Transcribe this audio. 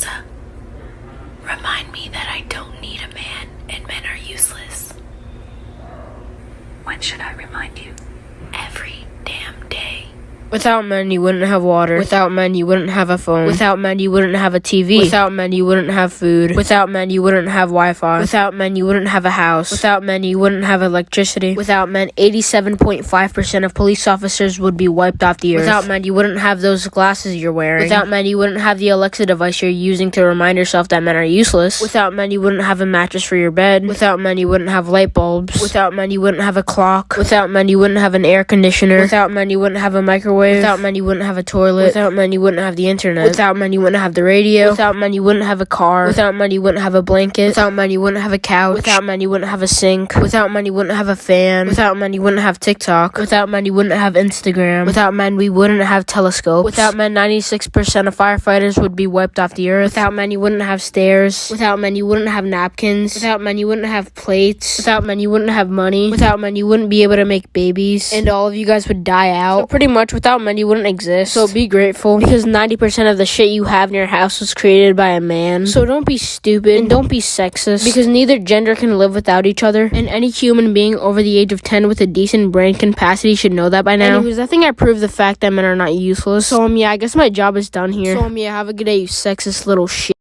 Alexa, remind me that I don't need a man and men are useless. When should I remind you? Every damn day. Without men, you wouldn't have water. Without men, you wouldn't have a phone. Without men, you wouldn't have a TV. Without men, you wouldn't have food. Without men, you wouldn't have Wi-Fi. Without men, you wouldn't have a house. Without men, you wouldn't have electricity. Without men, 87.5% of police officers would be wiped off the earth. Without men, you wouldn't have those glasses you're wearing. Without men, you wouldn't have the Alexa device you're using to remind yourself that men are useless. Without men, you wouldn't have a mattress for your bed. Without men, you wouldn't have light bulbs. Without men, you wouldn't have a clock. Without men, you wouldn't have an air conditioner. Without men, you wouldn't have a microwave. Without men, you wouldn't have a toilet. Without men, you wouldn't have the internet. Without men, you wouldn't have the radio. Without men, you wouldn't have a car. Without men, you wouldn't have a blanket. Without men, you wouldn't have a couch. Without men, you wouldn't have a sink. Without men, you wouldn't have a fan. Without men, you wouldn't have TikTok. Without men, you wouldn't have Instagram. Without men, we wouldn't have telescopes. Without men, 96% of firefighters would be wiped off the earth. Without men, you wouldn't have stairs. Without men, you wouldn't have napkins. Without men, you wouldn't have plates. Without men, you wouldn't have money. Without men, you wouldn't be able to make babies. And all of you guys would die out. So pretty much without men, you wouldn't exist. So be grateful, because 90% of the shit you have in your house was created by a man. So don't be stupid and don't be sexist, because neither gender can live without each other, and any human being over the age of 10 with a decent brain capacity should know that by now. Anyways, I think I proved the fact that men are not useless. So yeah, I guess my job is done here. So yeah, have a good day, you sexist little shit.